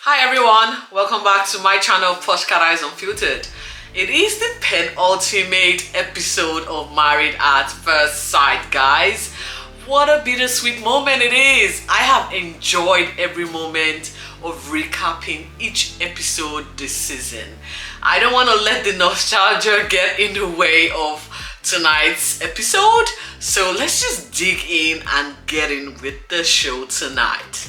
Hi everyone, welcome back to my channel Postcard Unfiltered. It is the penultimate episode of Married at First Sight, guys. What a bittersweet moment it is. I have enjoyed every moment of recapping each episode this season. I don't want to let the nostalgia get in the way of tonight's episode, so let's just dig in and get in with the show tonight.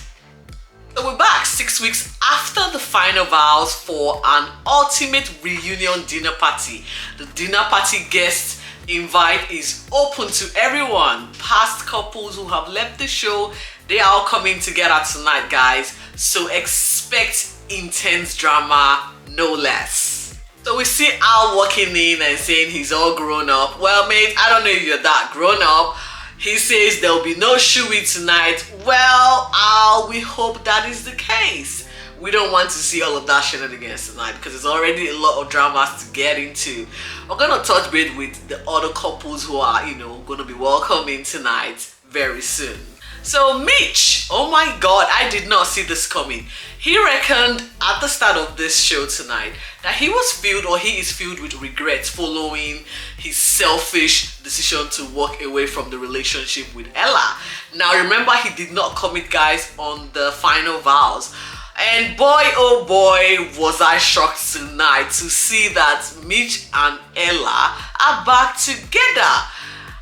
So we're back 6 weeks after the final vows for an ultimate reunion dinner party. The dinner party guest invite is open to everyone. Past couples who have left the show, they are all coming together tonight, guys. So expect intense drama, no less. So we see Al walking in and saying he's all grown up. Well, mate, I don't know if you're that grown up. He says there'll be no shoey tonight. Well, we hope that is the case. We don't want to see all of that shenanigans tonight because there's already a lot of dramas to get into. We're gonna touch base with the other couples who are, gonna be welcoming tonight very soon. So Mitch, oh my god, I did not see this coming. He reckoned at the start of this show tonight that he is filled with regrets following his selfish decision to walk away from the relationship with Ella. Now remember, he did not commit, guys, on the final vows. And boy, oh boy, was I shocked tonight to see that Mitch and Ella are back together.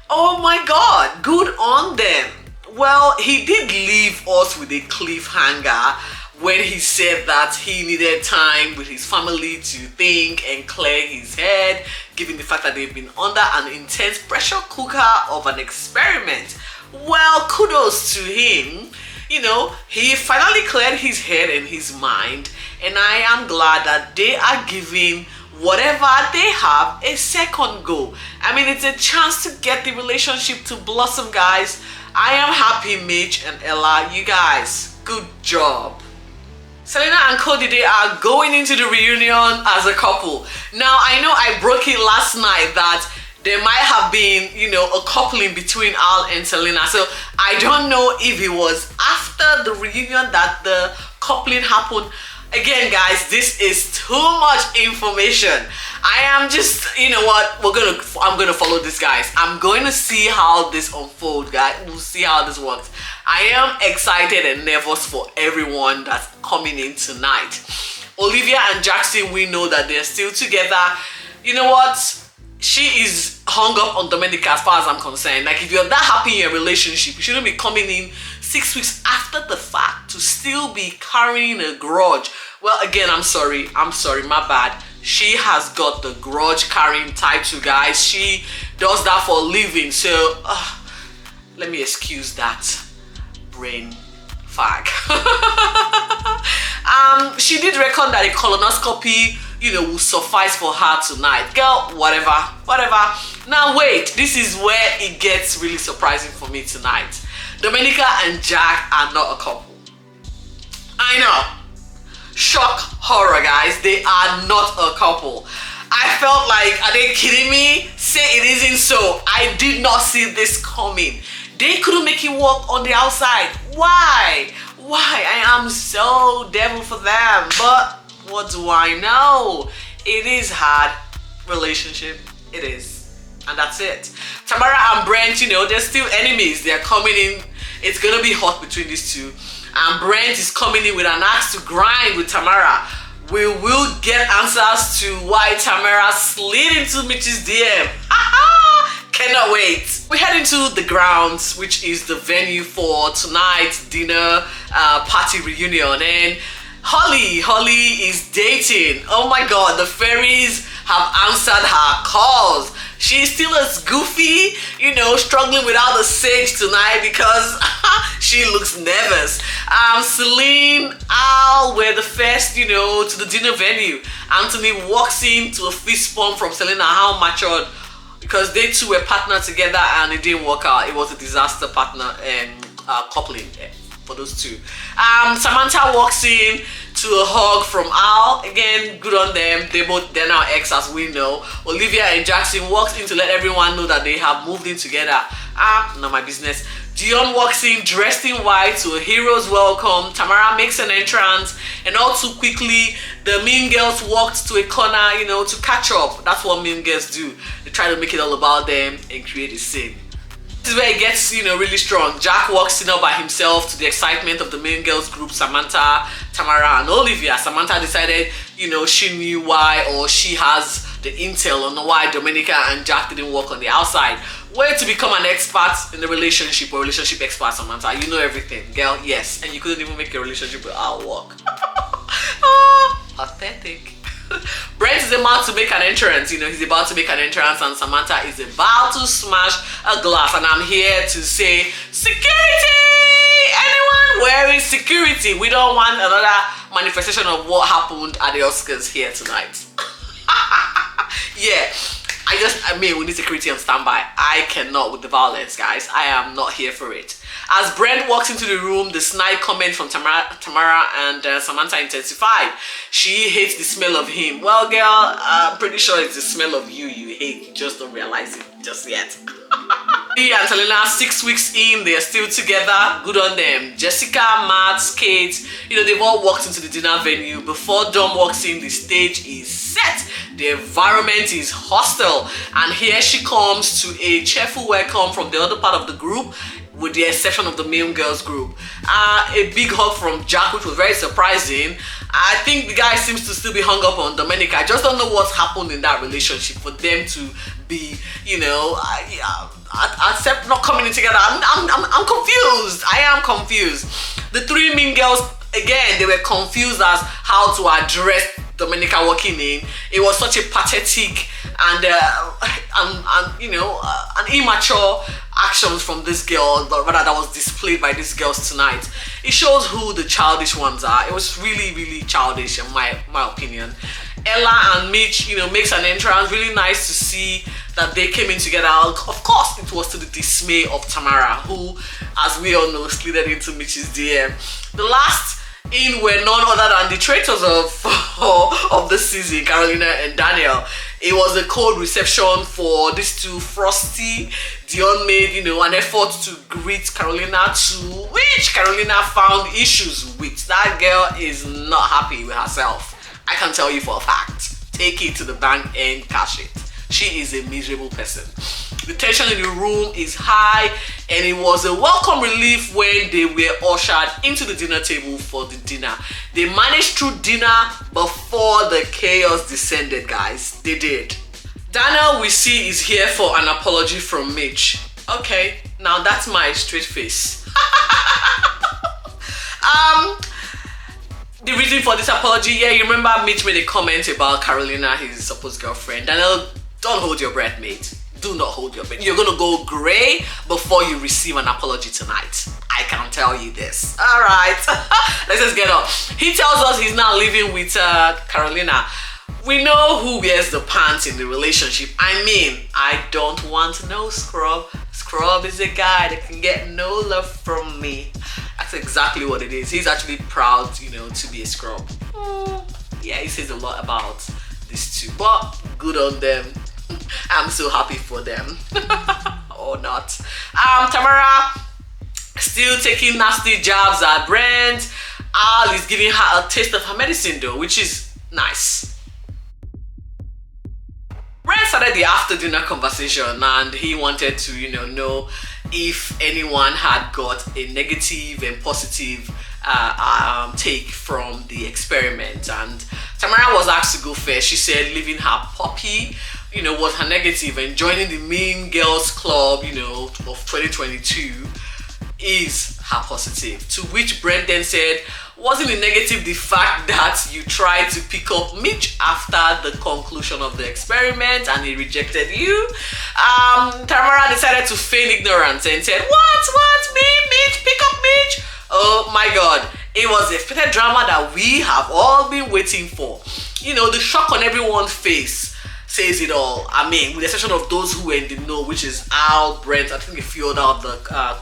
Oh my god, good on them. Well, he did leave us with a cliffhanger when he said that he needed time with his family to think and clear his head, given the fact that they've been under an intense pressure cooker of an experiment. Well, kudos to him. He finally cleared his head and his mind, and I am glad that they are giving whatever they have a second go. I mean, it's a chance to get the relationship to blossom, guys. I am happy, Mitch and Ella. You guys, good job. Selena and Cody, they are going into the reunion as a couple. Now, I know I broke it last night that there might have been, a coupling between Al and Selena. So I don't know if it was after the reunion that the coupling happened. Again, guys, this is too much information. I am just, I'm gonna follow this, guys. I'm going to see how this unfolds, guys. We'll see how this works. I am excited and nervous for everyone that's coming in tonight. Olivia and Jackson, we know that they're still together. You know what? She is hung up on Dominica as far as I'm concerned. Like, if you're that happy in your relationship, you shouldn't be coming in 6 weeks after the fact to still be carrying a grudge. Well, again, I'm sorry, my bad. She has got the grudge carrying type 2, guys. She does that for a living. So, let me excuse that brain fag. She did reckon that a colonoscopy, will suffice for her tonight. Girl, whatever. Now wait, this is where it gets really surprising for me tonight. Dominica and Jack are not a couple. I know. Shock horror, guys. They are not a couple. I felt like, are they kidding me? Say it isn't so. I did not see this coming. They couldn't make it work on the outside. Why? I am so devil for them. But what do I know? It is hard relationship. It is. And that's it. Tamara and Brent, they're still enemies. They're coming in. It's gonna be hot between these two. And Brent is coming in with an axe to grind with Tamara. We will get answers to why Tamara slid into Mitch's DM. Cannot wait. We head into the grounds, which is the venue for tonight's dinner party reunion. And Holly is dating. Oh my god, the fairies have answered her calls. She's still as goofy, struggling without the sage tonight because she looks nervous. Celine, Al were the first, to the dinner venue. Anthony walks in to a fist bump from Selena. How matured, because they two were partnered together and it didn't work out. It was a disaster partner coupling for those two. Samantha walks in to a hug from Al. Again, good on them. They're now ex, as we know. Olivia and Jackson walks in to let everyone know that they have moved in together. Not my business. Dion walks in dressed in white to a hero's welcome. Tamara makes an entrance, and all too quickly, the mean girls walked to a corner, you know, to catch up. That's what mean girls do. They try to make it all about them and create a scene. This is where it gets, you know, really strong. Jack walks in all by himself to the excitement of the main girls group, Samantha, Tamara, and Olivia. Samantha decided, you know, she knew why, or she has the intel on why Domenica and Jack didn't work on the outside. Way to become an expert in the relationship, or relationship expert, Samantha. You know everything, girl. Yes, and you couldn't even make a relationship without work. Oh, pathetic. Brent is about to make an entrance, you know, he's about to make an entrance, and Samantha is about to smash a glass, and I'm here to say, security! Anyone? Where is security? We don't want another manifestation of what happened at the Oscars here tonight. Yeah, I mean, we need security on standby. I cannot with the violence, guys. I am not here for it. As Brent walks into the room, the snide comment from Tamara and Samantha intensified. She hates the smell of him. Well, girl, I'm pretty sure it's the smell of you hate. You just don't realize it just yet. He and Selena, 6 weeks in, they are still together. Good on them. Jessica, Matt, Kate, you know, they've all walked into the dinner venue. Before Dom walks in, the stage is set. The environment is hostile. And here she comes to a cheerful welcome from the other part of the group, with the exception of the main girls group. A big hug from Jack, which was very surprising. I think the guy seems to still be hung up on Domenica. I just don't know what's happened in that relationship for them to be, you know, accept not coming in together. I'm confused. I am confused. The three mean girls, again, they were confused as how to address Domenica walking in. It was such a pathetic and you know, an immature actions from this girl, but rather that was displayed by these girls tonight. It shows who the childish ones are. It was really childish in my opinion. Ella and Mitch, you know, makes an entrance. Really nice to see that they came in together. Of course, it was to the dismay of Tamara, who, as we all know, slid into Mitch's DM. The last in were none other than the traitors of the season, Carolina and Daniel. It was a cold reception for these two. Frosty, Dion made, you know, an effort to greet Carolina, to which Carolina found issues with. That girl is not happy with herself. I can tell you for a fact. Take it to the bank and cash it. She is a miserable person. The tension in the room is high, and it was a welcome relief when they were ushered into the dinner table for the dinner. They managed through dinner before the chaos descended, guys. They did. Daniel, we see, is here for an apology from Mitch. Okay, now that's my straight face. The reason for this apology, yeah, you remember Mitch made a comment about Carolina, his supposed girlfriend. Daniel, don't hold your breath, mate. Do not hold your breath. You're gonna go gray before you receive an apology tonight. I can tell you this. All right, let's just get on. He tells us he's not living with Carolina. We know who wears the pants in the relationship. I mean, I don't want no scrub. Scrub is a guy that can get no love from me. That's exactly what it is. He's actually proud, you know, to be a scrub. Yeah, he says a lot about these two, but good on them. I'm so happy for them. Or not. Tamara still taking nasty jabs at Brent. Al is giving her a taste of her medicine though, which is nice. Brent started the after dinner conversation, and he wanted to, you know if anyone had got a negative and positive take from the experiment. And Tamara was asked to go first. She said leaving her puppy, you know, was her negative, and joining the Mean Girls Club, you know, of 2022 is her positive. To which Brent then said, wasn't the negative the fact that you tried to pick up Mitch after the conclusion of the experiment and he rejected you? Tamara decided to feign ignorance and said, what, me, Mitch, pick up Mitch? Oh my god, it was the expected drama that we have all been waiting for. You know, the shock on everyone's face says it all. I mean, with the exception of those who were in the know, which is Al, Brent, I think a few other of the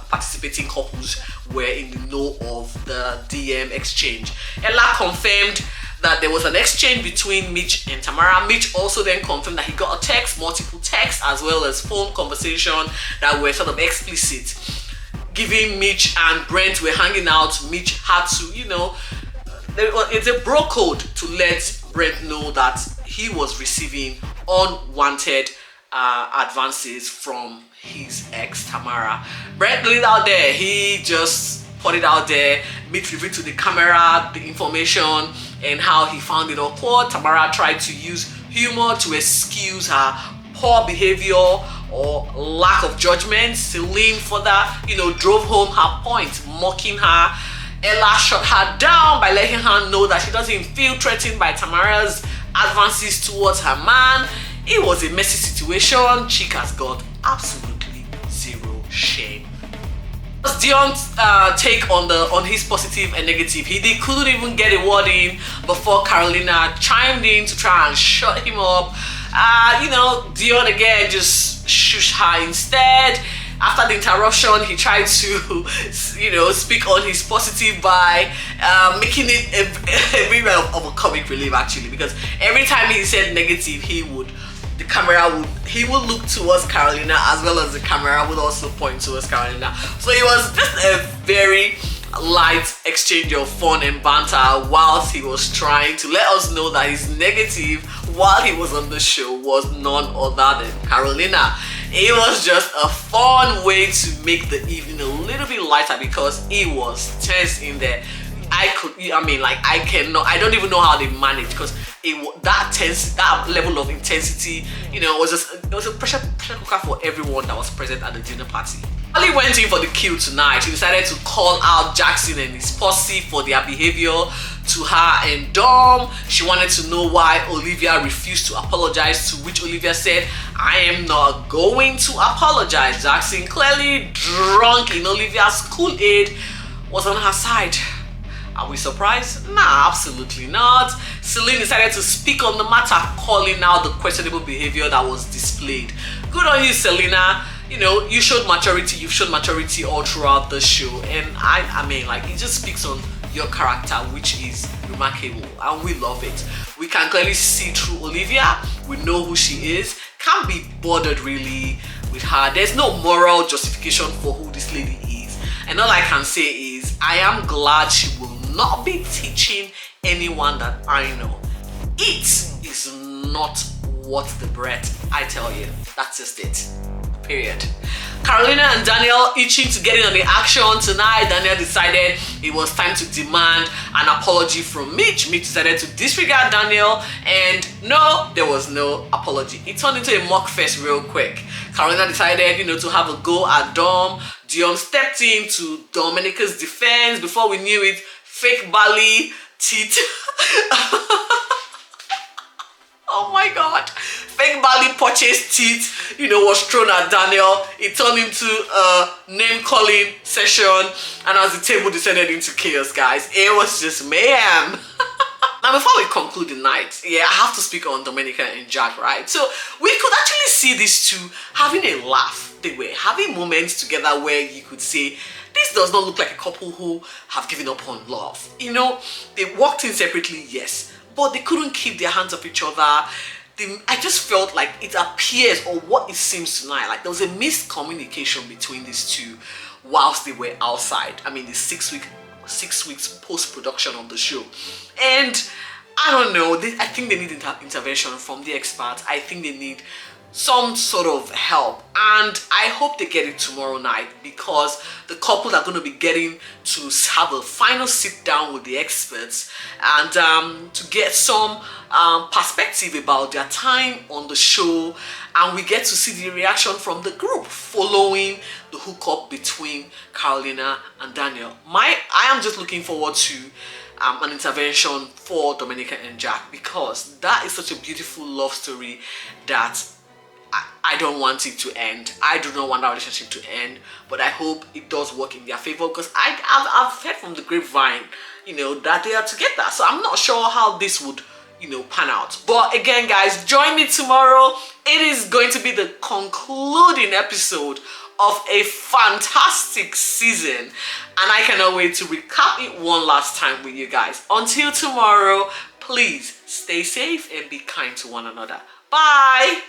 participating couples were in the know of the DM exchange. Ella confirmed that there was an exchange between Mitch and Tamara. Mitch also then confirmed that he got a text, multiple texts, as well as phone conversation that were sort of explicit. given Mitch and Brent were hanging out, Mitch had to, it's a bro code to let Brent know that he was receiving unwanted advances from his ex Tamara. Brent laid out there, he just put it out there. Mitch revealed to the camera the information and how he found it awkward. Tamara tried to use humor to excuse her poor behavior or lack of judgment. Celine further, drove home her point, mocking her. Ella shut her down by letting her know that she doesn't feel threatened by Tamara's advances towards her man. It was a messy situation. Chick has got absolutely zero shame. Dion's take on his positive and negative. He couldn't even get a word in before Carolina chimed in to try and shut him up. Dion again just shushed her instead. After the interruption, he tried to, speak on his positive by making it a bit of a comic relief actually, because every time he said negative, he would look towards Carolina, as well as the camera would also point towards Carolina. So it was just a very light exchange of fun and banter whilst he was trying to let us know that his negative while he was on the show was none other than Carolina. It was just a fun way to make the evening a little bit lighter because it was tense in there. I don't even know how they managed, because that level of intensity, it was a pressure cooker for everyone that was present at the dinner party. Ali went in for the kill tonight. She decided to call out Jackson and his posse for their behavior to her and Dom. She wanted to know why Olivia refused to apologize, to which Olivia said, "I am not going to apologize." Jackson, clearly drunk in Olivia's Kool-Aid, was on her side. Are we surprised? Nah, absolutely not. Celine decided to speak on the matter, calling out the questionable behavior that was displayed. Good on you, Selena. You showed maturity. You've shown maturity all throughout the show, and it just speaks on your character, which is remarkable, and we love it. We can clearly see through Olivia. We know who she is. Can't be bothered really with her. There's no moral justification for who this lady is, and all I can say is I am glad she will not be teaching anyone that I know. It is not worth the bread, I tell you. That's just it. Period. Carolina and Daniel itching to get in on the action tonight. Daniel decided it was time to demand an apology from Mitch. Mitch decided to disregard Daniel, and no, there was no apology. It turned into a mock fest real quick. Carolina decided, to have a go at Dom. Dion stepped in to Dominica's defense. Before we knew it, fake Bali teeth. Oh my god. Fake Bali purchased teeth, was thrown at Daniel. It turned into a name-calling session, and as the table descended into chaos, guys, it was just mayhem. Now, before we conclude the night, I have to speak on Dominica and Jack, right? So we could actually see these two having a laugh. They were having moments together where you could say, this does not look like a couple who have given up on love. They walked in separately, yes, but they couldn't keep their hands off each other. I just felt like it appears, or what it seems tonight, like there was a miscommunication between these two whilst they were outside. The 6 weeks post-production of the show. And I don't know, I think they need intervention from the experts. I think they need some sort of help, and I hope they get it tomorrow night, because the couple are going to be getting to have a final sit down with the experts and to get some perspective about their time on the show, and we get to see the reaction from the group following the hookup between Carolina and Daniel. I am just looking forward to an intervention for Dominica and Jack, because that is such a beautiful love story that I don't want it to end. I do not want our relationship to end, but I hope it does work in their favor, because I've heard from the grapevine, that they are together. So I'm not sure how this would, pan out. But again, guys, join me tomorrow. It is going to be the concluding episode of a fantastic season, and I cannot wait to recap it one last time with you guys. Until tomorrow, please stay safe and be kind to one another. Bye.